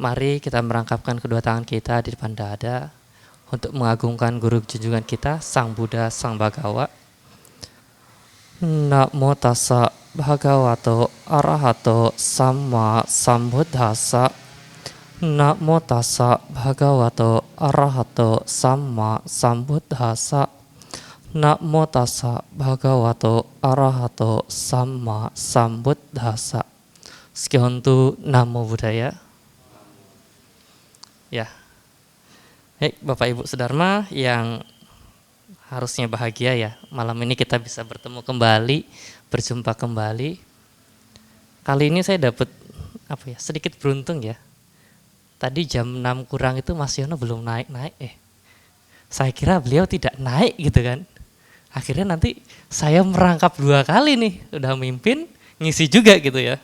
Mari kita merangkapkan kedua tangan kita di depan dada untuk mengagungkan guru junjungan kita, Sang Buddha, Sang Bhagawa. Namo tassa bhagavato arahato samma sambuddhassa. Namo tassa bhagavato arahato samma sambuddhassa. Namo tassa bhagavato arahato samma sambuddhassa. Sekian Namo Buddhaya. Ya, baik Bapak Ibu Sedharma yang harusnya bahagia ya, malam ini kita bisa bertemu kembali, berjumpa kembali. Kali ini saya dapat sedikit beruntung ya. Tadi jam 6 kurang itu Mas Yono belum naik. Saya kira beliau tidak naik gitu kan. Akhirnya nanti saya merangkap 2 kali nih, udah mimpin, ngisi juga gitu ya.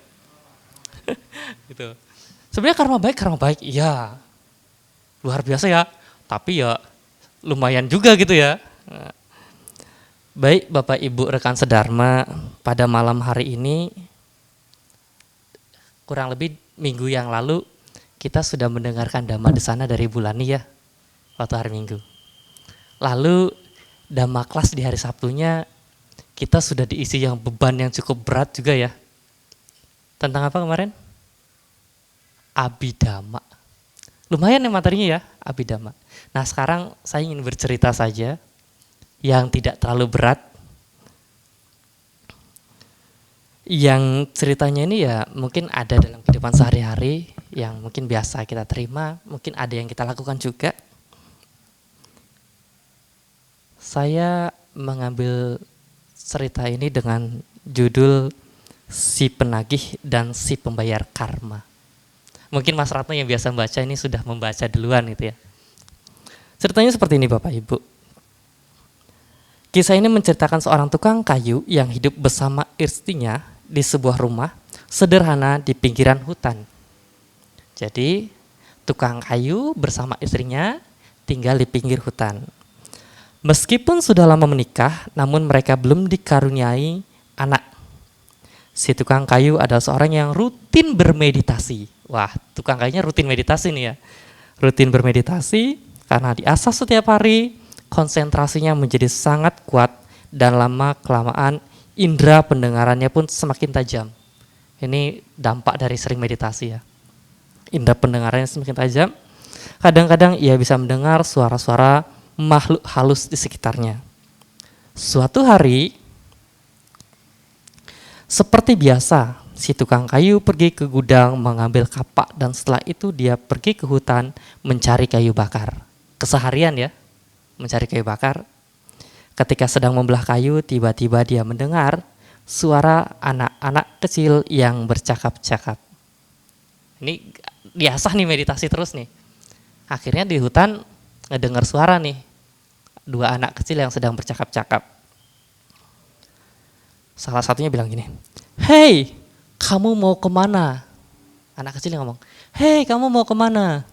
Gitu. Sebenarnya karma baik, iya. Luar biasa ya, tapi ya lumayan juga gitu ya. Baik Bapak Ibu rekan sedharma, pada malam hari ini kurang lebih minggu yang lalu kita sudah mendengarkan Dhamma Desana dari Bulani ya, waktu hari Minggu. Lalu Dhamma kelas di hari Sabtunya kita sudah diisi yang beban yang cukup berat juga ya. Tentang apa kemarin? Abhidhamma. Lumayan ya materinya ya, Abhidhamma. Nah sekarang saya ingin bercerita saja yang tidak terlalu berat. Yang ceritanya ini ya mungkin ada dalam kehidupan sehari-hari yang mungkin biasa kita terima, mungkin ada yang kita lakukan juga. Saya mengambil cerita ini dengan judul Si Penagih dan Si Pembayar Karma. Mungkin Mas Ratno yang biasa membaca ini sudah membaca duluan gitu ya. Ceritanya seperti ini Bapak Ibu. Kisah ini menceritakan seorang tukang kayu yang hidup bersama istrinya di sebuah rumah sederhana di pinggiran hutan. Jadi tukang kayu bersama istrinya tinggal di pinggir hutan. Meskipun sudah lama menikah, namun mereka belum dikaruniai anak. Si tukang kayu adalah seorang yang rutin bermeditasi. Wah, tukang kayunya rutin meditasi nih ya. Rutin bermeditasi karena diasah setiap hari, konsentrasinya menjadi sangat kuat dan lama-kelamaan indera pendengarannya pun semakin tajam. Ini dampak dari sering meditasi ya. Indera pendengarannya semakin tajam. Kadang-kadang ia bisa mendengar suara-suara makhluk halus di sekitarnya. Suatu hari, seperti biasa, si tukang kayu pergi ke gudang mengambil kapak dan setelah itu dia pergi ke hutan mencari kayu bakar. Keseharian ya, mencari kayu bakar. Ketika sedang membelah kayu, tiba-tiba dia mendengar suara anak-anak kecil yang bercakap-cakap. Ini biasa nih meditasi terus nih. Akhirnya di hutan ngedengar suara nih, 2 anak kecil yang sedang bercakap-cakap. Salah satunya bilang gini, "Hei, kamu mau kemana?" Anak kecil yang ngomong, "Hei, kamu mau kemana?"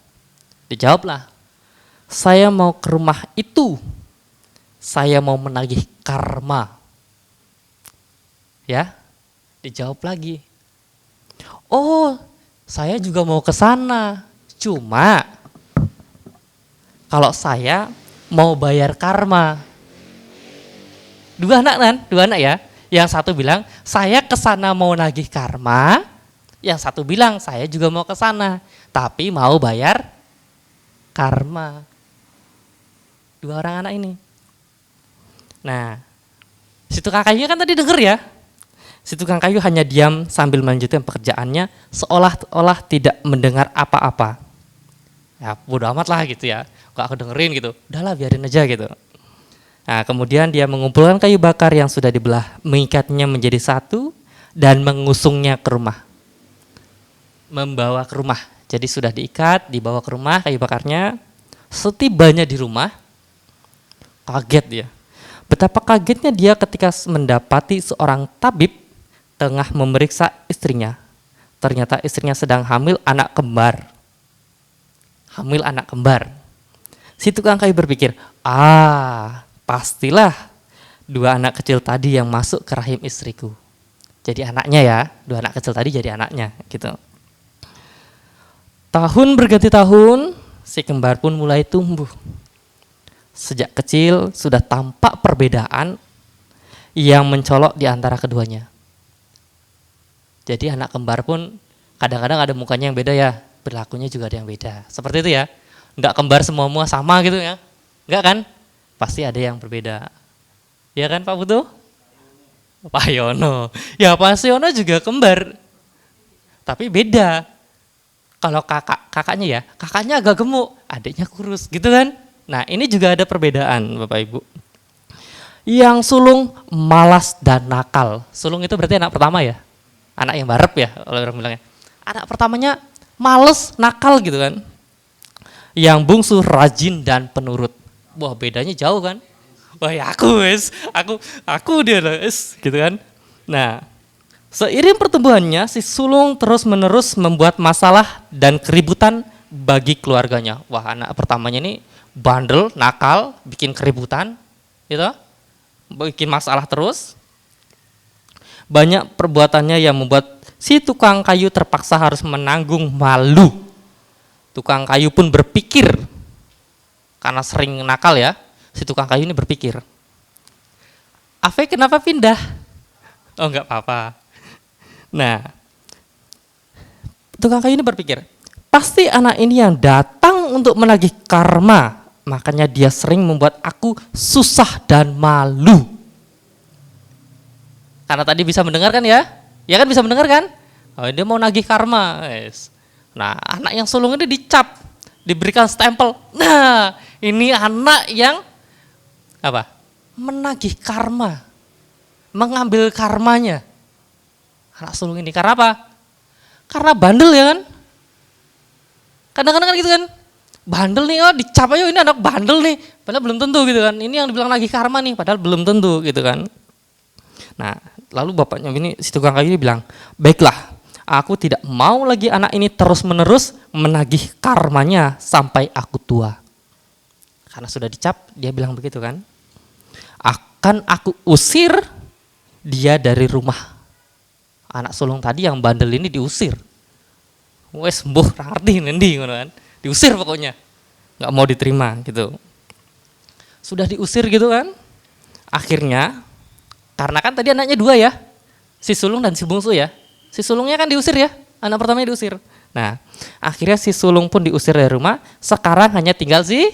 Dijawablah, "Saya mau ke rumah itu. Saya mau menagih karma." Ya, dijawab lagi, "Oh, saya juga mau ke sana. Cuma kalau saya mau bayar karma." 2 anak kan? 2 anak ya. Yang satu bilang, "Saya ke sana mau nagih karma." Yang satu bilang, "Saya juga mau ke sana, tapi mau bayar karma." 2 orang anak ini. Nah, si tukang kayu kan tadi denger ya. Si tukang kayu hanya diam sambil melanjutkan pekerjaannya seolah-olah tidak mendengar apa-apa. Ya bodo amat lah gitu ya, gak aku dengerin gitu. Udahlah biarin aja gitu. Nah, kemudian dia mengumpulkan kayu bakar yang sudah dibelah, mengikatnya menjadi satu dan mengusungnya ke rumah. Membawa ke rumah. Jadi sudah diikat, dibawa ke rumah kayu bakarnya. Setibanya di rumah, kaget dia. Betapa kagetnya dia ketika mendapati seorang tabib tengah memeriksa istrinya. Ternyata istrinya sedang hamil anak kembar. Hamil anak kembar. Si tukang kayu berpikir, pastilah 2 anak kecil tadi yang masuk ke rahim istriku. Jadi anaknya ya, 2 anak kecil tadi jadi anaknya gitu. Tahun berganti tahun, si kembar pun mulai tumbuh. Sejak kecil sudah tampak perbedaan yang mencolok di antara keduanya. Jadi anak kembar pun kadang-kadang ada mukanya yang beda ya, perilakunya juga ada yang beda. Seperti itu ya, enggak kembar semua sama gitu ya, enggak kan? Pasti ada yang berbeda. Ya kan Pak Putu? Pak Yono. Ya Pak Yono juga kembar, tapi beda. Kalau kakaknya ya, kakaknya agak gemuk, adiknya kurus gitu kan. Nah ini juga ada perbedaan Bapak Ibu. Yang sulung malas dan nakal. Sulung itu berarti anak pertama ya? Anak yang barep ya kalau orang bilangnya. Anak pertamanya males, nakal gitu kan. Yang bungsu rajin dan penurut. Wah bedanya jauh kan. Wah ya aku dia gitu kan. Nah seiring pertumbuhannya si sulung terus menerus membuat masalah dan keributan bagi keluarganya. Wah anak pertamanya ini bandel, nakal, bikin keributan gitu. Bikin masalah terus. Banyak perbuatannya yang membuat si tukang kayu terpaksa harus menanggung malu. Tukang kayu pun berpikir, karena sering nakal ya, si tukang kayu ini berpikir, Ave kenapa pindah? Oh enggak apa-apa. Nah, tukang kayu ini berpikir, pasti anak ini yang datang untuk menagih karma, makanya dia sering membuat aku susah dan malu. Karena tadi bisa mendengar kan ya? Ya kan bisa mendengar kan? Oh, dia mau nagih karma. Nah, anak yang sulung ini dicap, diberikan stempel. Nah, ini anak yang apa? Menagih karma. Mengambil karmanya. Anak sulung ini karena apa? Karena bandel ya kan? Kadang-kadang kan gitu kan? Bandel nih, oh dicap aja ini anak bandel nih. Padahal belum tentu gitu kan. Ini yang dibilang nagih karma nih, padahal belum tentu gitu kan. Nah, lalu bapaknya ini si tukang kayu ini bilang, baiklah, aku tidak mau lagi anak ini terus-menerus menagih karmanya sampai aku tua. Karena sudah dicap, dia bilang begitu kan. Akan aku usir dia dari rumah. Anak sulung tadi yang bandel ini diusir. Wes mbuh ngerti nendi ngono kan. Diusir pokoknya. Enggak mau diterima gitu. Sudah diusir gitu kan. Akhirnya karena kan tadi anaknya dua ya, si sulung dan si bungsu ya. Si sulungnya kan diusir ya, anak pertamanya diusir. Nah, akhirnya si sulung pun diusir dari rumah, sekarang hanya tinggal si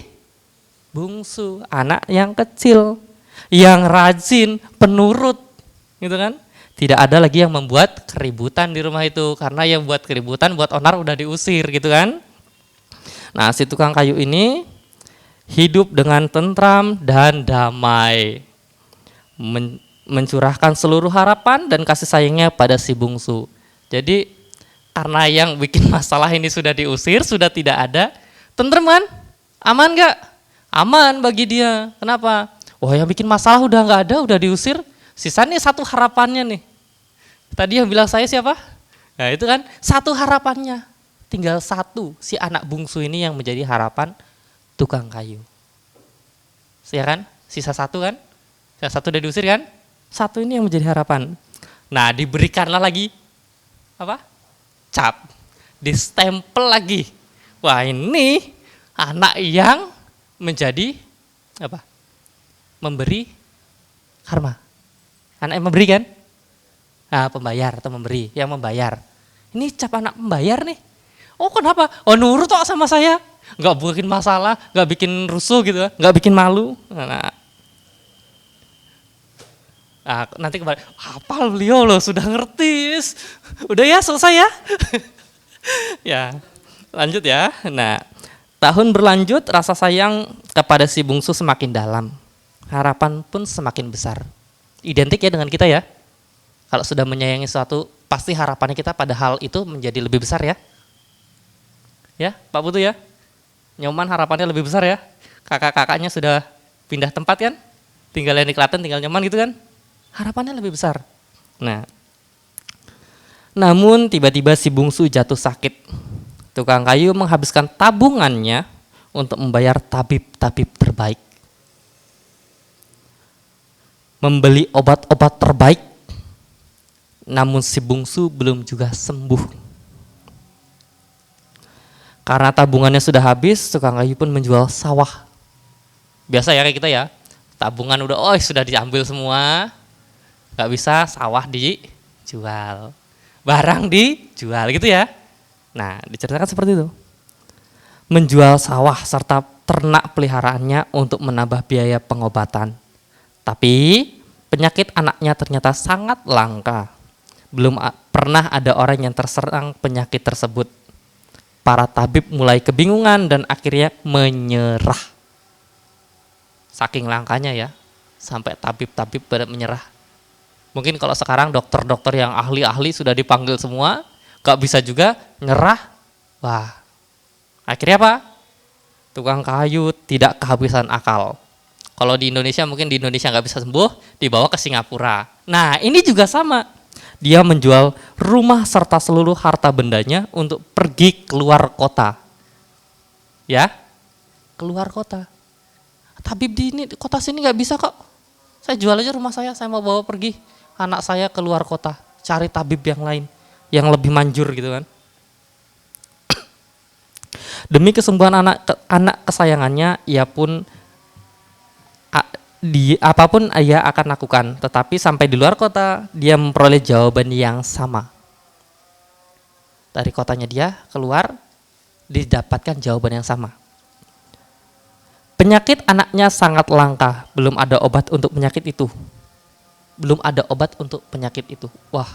bungsu, anak yang kecil, yang rajin, penurut, gitu kan. Tidak ada lagi yang membuat keributan di rumah itu, karena yang buat keributan, buat onar udah diusir gitu kan. Nah, si tukang kayu ini hidup dengan tentram dan damai. Mencurahkan seluruh harapan dan kasih sayangnya pada si bungsu. Jadi karena yang bikin masalah ini sudah diusir, sudah tidak ada, tentrem kan? Aman gak? Aman bagi dia. Kenapa? Wah yang bikin masalah udah gak ada, udah diusir. Sisa nih satu harapannya nih. Tadi yang bilang saya siapa? Nah itu kan satu harapannya. Tinggal satu, si anak bungsu ini yang menjadi harapan tukang kayu. Ya kan? Sisa satu kan? Sisa satu udah diusir kan? Satu ini yang menjadi harapan. Nah diberikanlah lagi apa? Cap, distempel lagi. Wah ini anak yang menjadi apa? Memberi karma. Anak yang memberi kan? Nah, pembayar atau memberi, yang membayar. Ini cap anak pembayar nih. Oh kenapa? Oh nurut kok sama saya. Nggak bikin masalah, nggak bikin rusuh gitu, nggak bikin malu. Nah, nanti kembali, hafal beliau loh, sudah ngerti. Udah ya, selesai ya. Ya, lanjut ya. Nah, tahun berlanjut, rasa sayang kepada si bungsu semakin dalam. Harapan pun semakin besar. Identik ya dengan kita ya. Kalau sudah menyayangi sesuatu, pasti harapannya kita pada hal itu menjadi lebih besar ya. Ya, Pak Putu ya. Nyoman harapannya lebih besar ya. Kakak-kakaknya sudah pindah tempat kan. Tinggal yang di Klaten, tinggal Nyoman gitu kan. Harapannya lebih besar. Nah, namun tiba-tiba si bungsu jatuh sakit. Tukang kayu menghabiskan tabungannya untuk membayar tabib-tabib terbaik. Membeli obat-obat terbaik. Namun si bungsu belum juga sembuh. Karena tabungannya sudah habis, tukang kayu pun menjual sawah. Biasa ya kayak kita ya, tabungan udah sudah diambil semua, nggak bisa, sawah dijual, barang dijual gitu ya. Nah, diceritakan seperti itu. Menjual sawah serta ternak peliharaannya untuk menambah biaya pengobatan. Tapi penyakit anaknya ternyata sangat langka. Belum pernah ada orang yang terserang penyakit tersebut. Para tabib mulai kebingungan dan akhirnya menyerah. Saking langkanya ya, sampai tabib-tabib pada menyerah. Mungkin kalau sekarang dokter-dokter yang ahli-ahli sudah dipanggil semua, gak bisa juga, nyerah. Wah, akhirnya apa? Tukang kayu tidak kehabisan akal. Kalau di Indonesia, mungkin di Indonesia gak bisa sembuh, dibawa ke Singapura. Nah, ini juga sama. Dia menjual rumah serta seluruh harta bendanya untuk pergi keluar kota. Ya, keluar kota. Tabib di ini kota sini nggak bisa kok. Saya jual aja rumah saya mau bawa pergi anak saya keluar kota, cari tabib yang lain, yang lebih manjur gitu kan. Demi kesembuhan anak kesayangannya, ia pun apapun ia akan lakukan. Tetapi sampai di luar kota, dia memperoleh jawaban yang sama. Dari kotanya dia keluar, didapatkan jawaban yang sama. Penyakit anaknya sangat langka, belum ada obat untuk penyakit itu. Belum ada obat untuk penyakit itu. Wah,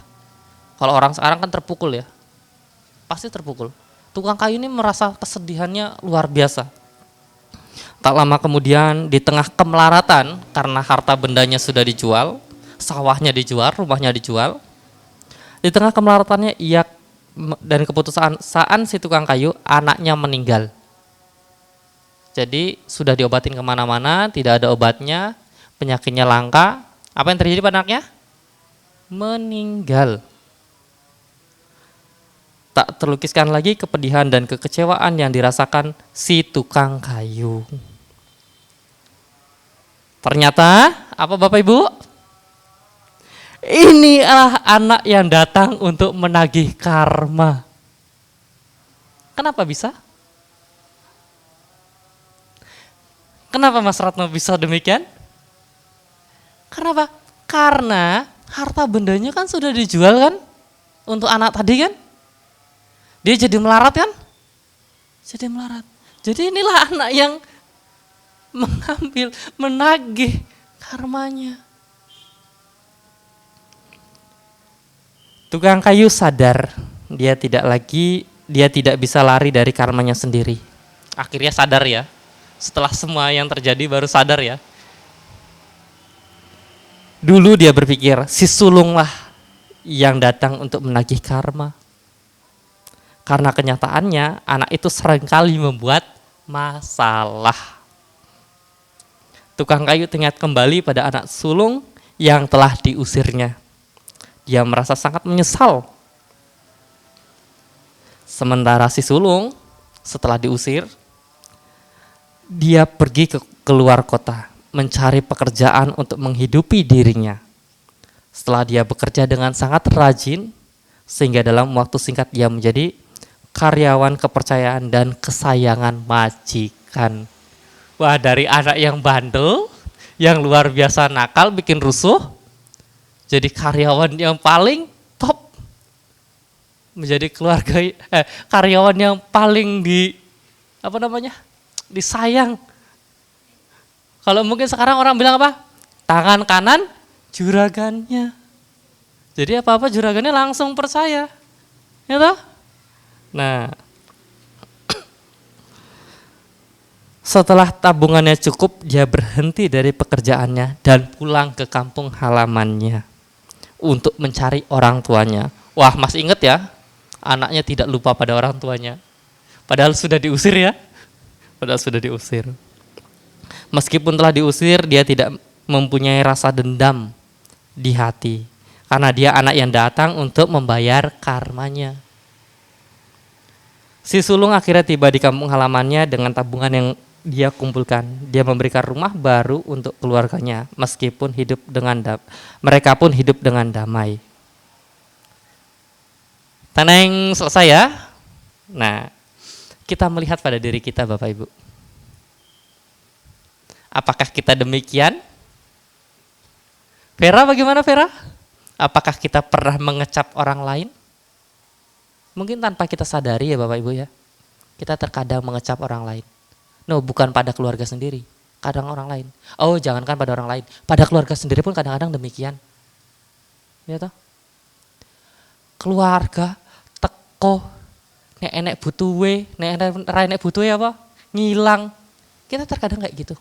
kalau orang sekarang kan terpukul ya, pasti terpukul. Tukang kayu ini merasa kesedihannya luar biasa. Tak lama kemudian di tengah kemelaratan karena harta bendanya sudah dijual, sawahnya dijual, rumahnya dijual. Di tengah kemelaratannya ia dan keputusaan si tukang kayu, anaknya meninggal. Jadi sudah diobatin kemana-mana, tidak ada obatnya, penyakitnya langka. Apa yang terjadi pada anaknya? Meninggal. Tak terlukiskan lagi kepedihan dan kekecewaan yang dirasakan si tukang kayu. Ternyata, apa Bapak Ibu? Inilah anak yang datang untuk menagih karma. Kenapa bisa? Kenapa Mas Ratno bisa demikian? Kenapa? Karena harta bendanya kan sudah dijual kan? Untuk anak tadi kan? Dia jadi melarat kan? Jadi melarat. Jadi inilah anak yang mengambil, menagih karmanya. Tukang kayu sadar dia tidak bisa lari dari karmanya sendiri. Akhirnya sadar ya. Setelah semua yang terjadi baru sadar ya. Dulu dia berpikir si sulunglah yang datang untuk menagih karma. Karena kenyataannya anak itu seringkali membuat masalah. Tukang kayu teringat kembali pada anak sulung yang telah diusirnya. Dia merasa sangat menyesal. Sementara si sulung setelah diusir, dia pergi ke keluar kota mencari pekerjaan untuk menghidupi dirinya. Setelah dia bekerja dengan sangat rajin, sehingga dalam waktu singkat dia menjadi karyawan kepercayaan dan kesayangan majikan. Wah, dari anak yang bandel, yang luar biasa nakal, bikin rusuh, jadi karyawan yang paling top, menjadi karyawan yang paling disayang. Kalau mungkin sekarang orang bilang apa? Tangan kanan juragannya. Jadi apa-apa juragannya langsung percaya. Ya toh? Nah, setelah tabungannya cukup, dia berhenti dari pekerjaannya dan pulang ke kampung halamannya untuk mencari orang tuanya. Wah, masih ingat ya? Anaknya tidak lupa pada orang tuanya. Padahal sudah diusir ya. Meskipun telah diusir, dia tidak mempunyai rasa dendam di hati. Karena dia anak yang datang untuk membayar karmanya. Si sulung akhirnya tiba di kampung halamannya dengan tabungan yang dia kumpulkan. Dia memberikan rumah baru untuk keluarganya, meskipun mereka pun hidup dengan damai. Teneng, selesai ya. Nah, kita melihat pada diri kita Bapak Ibu. Apakah kita demikian? Vera bagaimana Vera? Apakah kita pernah mengecap orang lain? Mungkin tanpa kita sadari ya Bapak Ibu ya. Kita terkadang mengecap orang lain. No, bukan pada keluarga sendiri, kadang orang lain. Oh, jangankan pada orang lain, pada keluarga sendiri pun kadang-kadang demikian. Ya toh? Keluarga teko nek enek butuhe, nek enek butuhe apa? Ngilang. Kita terkadang kayak gitu.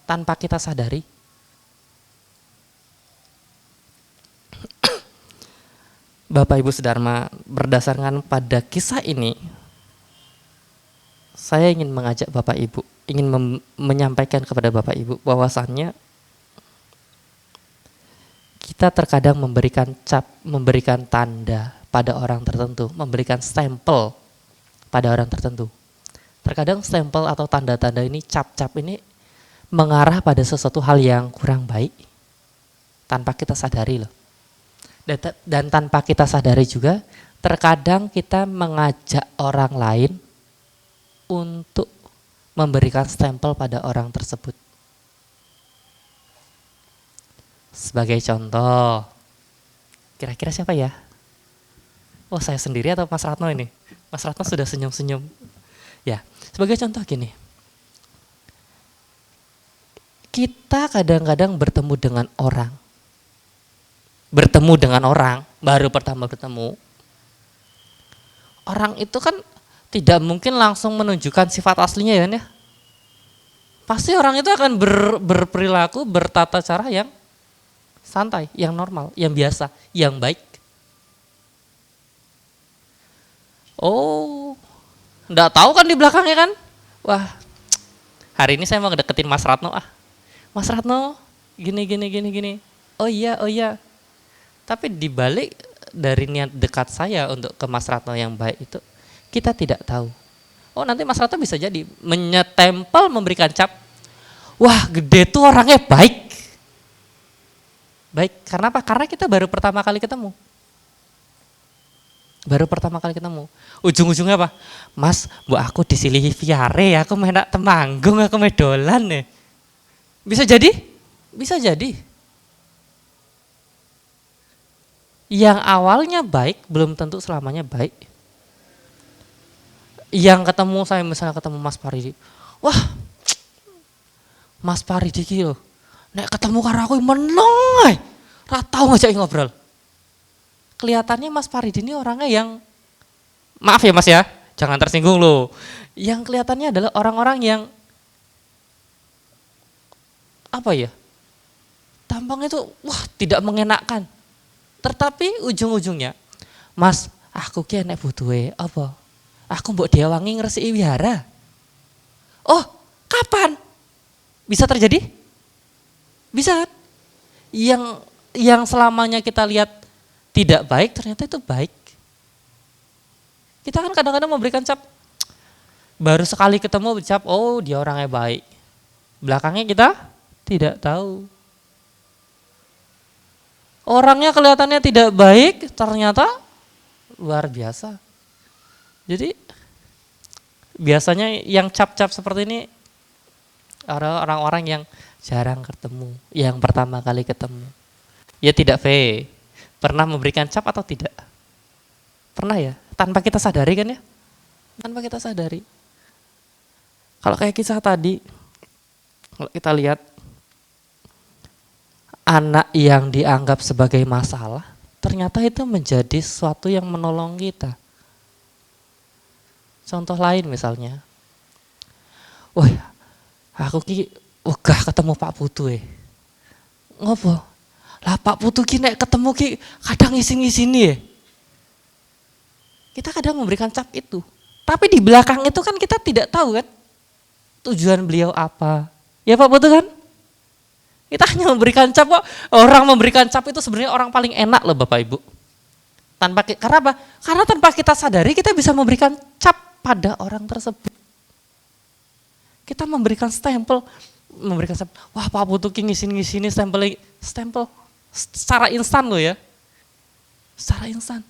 Tanpa kita sadari. Bapak Ibu Sedharma, berdasarkan pada kisah ini, saya ingin mengajak Bapak Ibu, ingin menyampaikan kepada Bapak Ibu bahwasannya kita terkadang memberikan cap, memberikan tanda pada orang tertentu, memberikan stempel pada orang tertentu. Terkadang stempel atau tanda-tanda ini, cap-cap ini mengarah pada sesuatu hal yang kurang baik tanpa kita sadari loh. Dan tanpa kita sadari juga, terkadang kita mengajak orang lain untuk memberikan stempel pada orang tersebut. Sebagai contoh, kira-kira siapa ya? Oh, saya sendiri atau Mas Ratno ini? Mas Ratno sudah senyum-senyum. Ya, sebagai contoh gini. Kita kadang-kadang bertemu dengan orang. Baru pertama bertemu. Orang itu kan tidak mungkin langsung menunjukkan sifat aslinya ya. Pasti orang itu akan berperilaku, bertata cara yang santai, yang normal, yang biasa, yang baik. Oh, enggak tahu kan di belakangnya kan? Wah, hari ini saya mau ngedeketin Mas Ratno Mas Ratno, gini. Oh iya. Tapi dibalik dari niat dekat saya untuk ke Mas Ratno yang baik itu, kita tidak tahu. Oh, nanti Mas Ratno bisa jadi menyetempel, memberikan cap. Wah, gede tuh orangnya baik. Baik, karena apa? Karena kita baru pertama kali ketemu. Ujung-ujungnya apa? Mas, mbak aku disilihi viare, aku menak temanggung, aku medolan nih. Bisa jadi? Bisa jadi. Yang awalnya baik belum tentu selamanya baik. Yang ketemu, saya misalnya ketemu Mas Paridi, wah Mas Paridi iki lho, nek ketemu karo aku meneng ae, ora tau ngajak ngobrol. Kelihatannya Mas Paridi ini orangnya yang, maaf ya Mas ya, jangan tersinggung loh. Yang kelihatannya adalah orang-orang yang apa ya? Tampangnya itu wah tidak mengenakkan. Tetapi ujung-ujungnya, Mas, aku ki enek butuhe apa? Aku mbok diawangi ngresiki wihara. Oh, kapan? Bisa terjadi? Bisa kan? Yang selamanya kita lihat tidak baik, ternyata itu baik. Kita kan kadang-kadang memberikan cap, baru sekali ketemu cap, oh dia orangnya baik. Belakangnya kita tidak tahu. Orangnya kelihatannya tidak baik, ternyata luar biasa. Jadi biasanya yang cap-cap seperti ini orang-orang yang jarang ketemu, yang pertama kali ketemu. Ya tidak pernah memberikan cap atau tidak? Pernah ya, tanpa kita sadari kan ya? Tanpa kita sadari. Kalau kayak kisah tadi, kalau kita lihat, anak yang dianggap sebagai masalah, ternyata itu menjadi sesuatu yang menolong kita. Contoh lain misalnya, wah aku ki wegah ketemu Pak Putu ngopo? Lah Pak Putu ki nek ketemu ki kadang ngisin-ngisini Kita kadang memberikan cap itu. Tapi di belakang itu kan kita tidak tahu kan tujuan beliau apa. Ya Pak Putu kan? Kita hanya memberikan cap kok. Orang memberikan cap itu sebenarnya orang paling enak loh Bapak Ibu. Karena apa? Karena tanpa kita sadari kita bisa memberikan cap pada orang tersebut. Kita memberikan stempel, wah Pak Putu ngisi-ngisi stempel secara instan loh ya. Secara instan.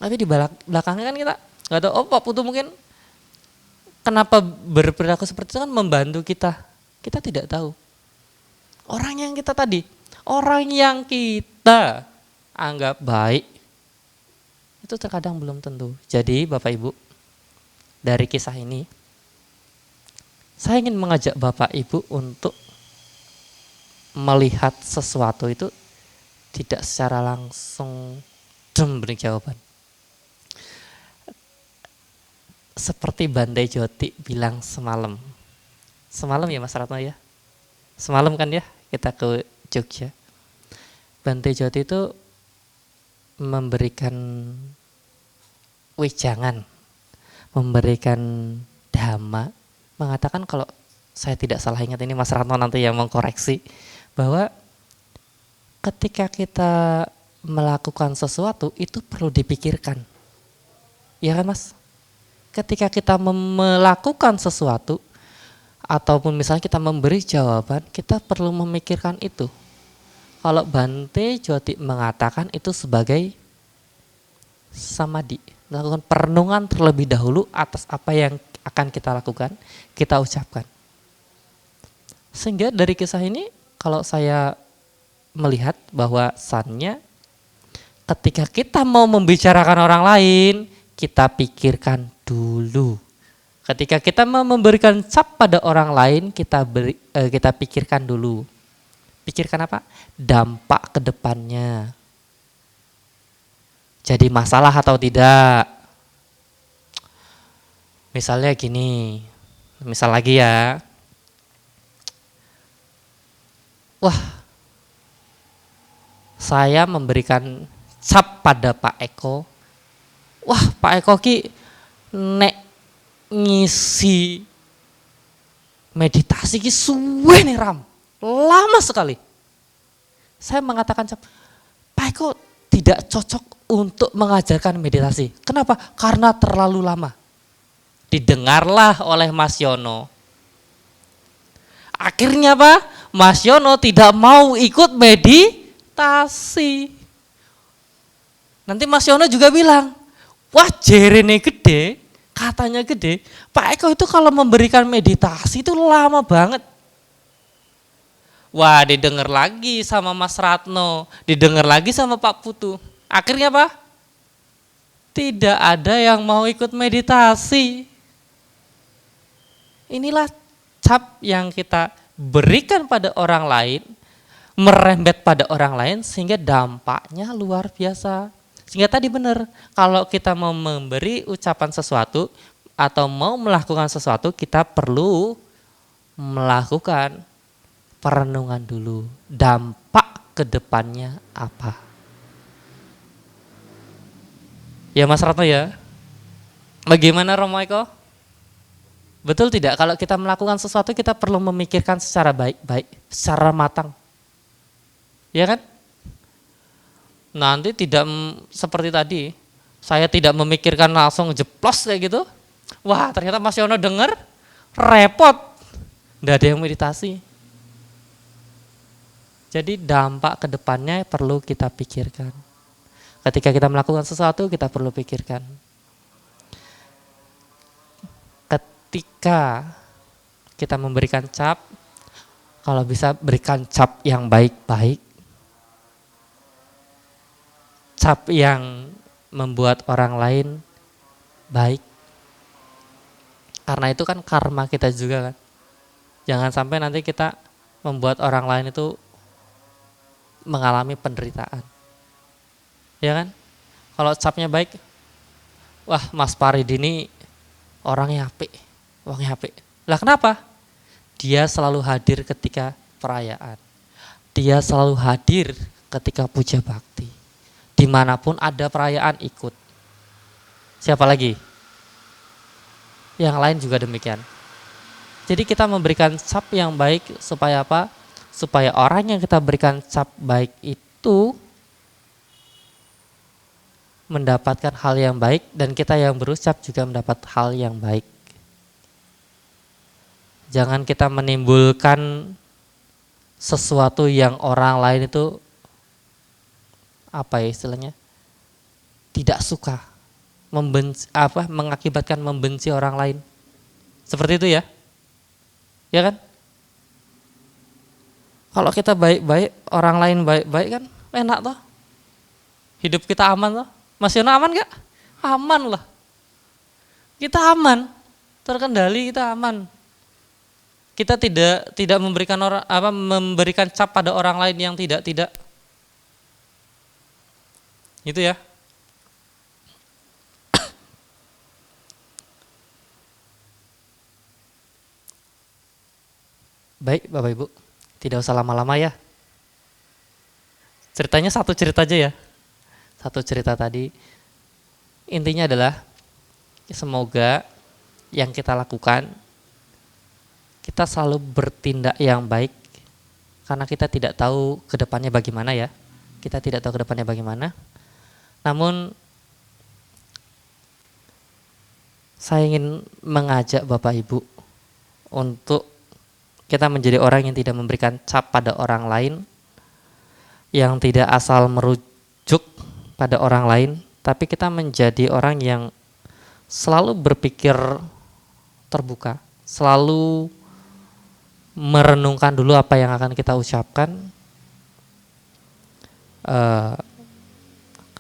Tapi di belakangnya kan kita nggak tahu, oh Pak Putu mungkin kenapa berperilaku seperti itu kan membantu kita. Kita tidak tahu. Orang yang kita anggap baik, itu terkadang belum tentu. Jadi Bapak Ibu, dari kisah ini, saya ingin mengajak Bapak Ibu untuk melihat sesuatu itu tidak secara langsung beri jawaban. Seperti Bante Joti bilang semalam. Semalam ya Mas Ratno ya? Semalam kan ya kita ke Jogja. Bante Joti itu memberikan wejangan, memberikan dhamma, mengatakan kalau saya tidak salah ingat, ini Mas Ratno nanti yang mengkoreksi, bahwa ketika kita melakukan sesuatu itu perlu dipikirkan. Ya kan Mas? Ketika kita melakukan sesuatu ataupun misalnya kita memberi jawaban, kita perlu memikirkan itu. Kalau Bante Joti mengatakan itu sebagai samadhi, melakukan perenungan terlebih dahulu atas apa yang akan kita lakukan, kita ucapkan. Sehingga dari kisah ini kalau saya melihat bahwasannya ketika kita mau membicarakan orang lain, kita pikirkan dulu. Ketika kita mau memberikan cap pada orang lain, kita pikirkan dulu. Pikirkan apa? Dampak ke depannya. Jadi masalah atau tidak. Misalnya gini, misal lagi ya. Wah, saya memberikan cap pada Pak Eko. Wah, Pak Eko ki nek ngisi meditasi ki suwe nih Ram, lama sekali. Saya mengatakan Pak Eko tidak cocok untuk mengajarkan meditasi. Kenapa? Karena terlalu lama. Didengarlah oleh Mas Yono. Akhirnya apa? Mas Yono tidak mau ikut meditasi. Nanti Mas Yono juga bilang, wah jerene gede, katanya gede. Pak Eko itu kalau memberikan meditasi itu lama banget. Wah didengar lagi sama Mas Ratno, didengar lagi sama Pak Putu. Akhirnya apa? Tidak ada yang mau ikut meditasi. Inilah cap yang kita berikan pada orang lain, merembet pada orang lain sehingga dampaknya luar biasa. Sehingga tadi benar, kalau kita mau memberi ucapan sesuatu atau mau melakukan sesuatu, kita perlu melakukan perenungan dulu. Dampak ke depannya apa? Ya Mas Ratno ya? Bagaimana Romo Eko? Betul tidak? Kalau kita melakukan sesuatu kita perlu memikirkan secara baik-baik, secara matang. Ya kan? Nanti tidak seperti tadi, saya tidak memikirkan langsung jeplos kayak gitu. Wah ternyata Mas Yono dengar, repot. Nggak ada yang meditasi. Jadi dampak ke depannya perlu kita pikirkan. Ketika kita melakukan sesuatu kita perlu pikirkan. Ketika kita memberikan cap, kalau bisa berikan cap yang baik-baik, cap yang membuat orang lain baik. Karena itu kan karma kita juga kan. Jangan sampai nanti kita membuat orang lain itu mengalami penderitaan. Ya kan? Kalau capnya baik, wah Mas Parid ini orangnya apik, orangnya apik. Lah kenapa? Dia selalu hadir ketika perayaan. Dia selalu hadir ketika puja bakti. Dimanapun ada perayaan ikut. Siapa lagi? Yang lain juga demikian. Jadi kita memberikan cap yang baik supaya apa? Supaya orang yang kita berikan cap baik itu mendapatkan hal yang baik dan kita yang berucap juga mendapat hal yang baik. Jangan kita menimbulkan sesuatu yang orang lain itu apa ya istilahnya? Tidak suka. mengakibatkan membenci orang lain. Seperti itu ya. Ya kan? Kalau kita baik-baik, orang lain baik-baik kan enak toh. Hidup kita aman toh. Mas Yono aman gak? Aman lah. Kita aman, terkendali, kita aman. Kita tidak memberikan cap pada orang lain yang tidak. Gitu ya. Baik Bapak Ibu, tidak usah lama-lama ya. Ceritanya satu cerita aja ya. Satu cerita tadi. Intinya adalah semoga yang kita lakukan, kita selalu bertindak yang baik, karena kita tidak tahu ke depannya bagaimana ya. Kita tidak tahu ke depannya bagaimana. Namun saya ingin mengajak Bapak Ibu untuk kita menjadi orang yang tidak memberikan cap pada orang lain, yang tidak asal merujuk pada orang lain, tapi kita menjadi orang yang selalu berpikir terbuka, selalu merenungkan dulu apa yang akan kita ucapkan,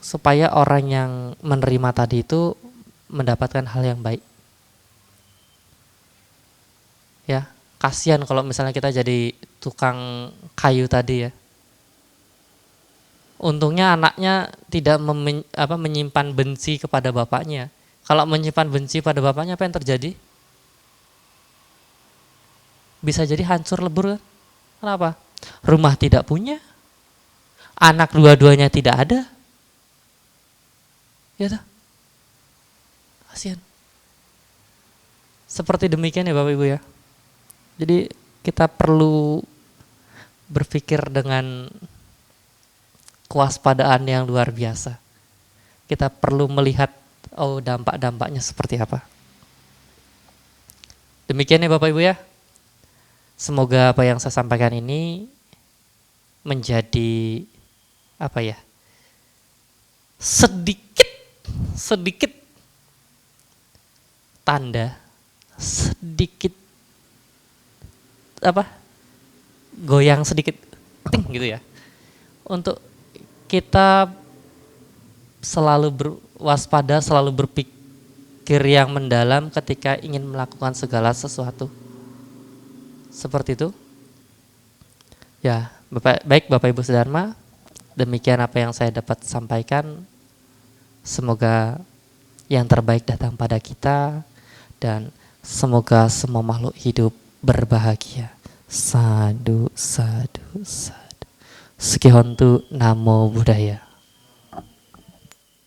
supaya orang yang menerima tadi itu mendapatkan hal yang baik. Ya, kasihan kalau misalnya kita jadi tukang kayu tadi ya. Untungnya anaknya tidak menyimpan benci kepada bapaknya. Kalau menyimpan benci pada bapaknya, apa yang terjadi? Bisa jadi hancur lebur kan? Kenapa? Rumah tidak punya, anak dua-duanya tidak ada. Ya toh? Kasihan. Seperti demikian ya Bapak Ibu ya. Jadi kita perlu berpikir dengan kewaspadaan yang luar biasa. Kita perlu melihat dampak-dampaknya seperti apa. Demikian ya Bapak Ibu ya. Semoga apa yang saya sampaikan ini menjadi sedikit tanda, sedikit goyang sedikit ting gitu ya, untuk kita selalu berwaspada, selalu berpikir yang mendalam ketika ingin melakukan segala sesuatu. Seperti itu ya. Baik Bapak Ibu Sedharma, demikian apa yang saya dapat sampaikan. Semoga yang terbaik datang pada kita, dan semoga semua makhluk hidup berbahagia. Sadu, sadu, sadu. Sekihontu, Namo Buddhaya.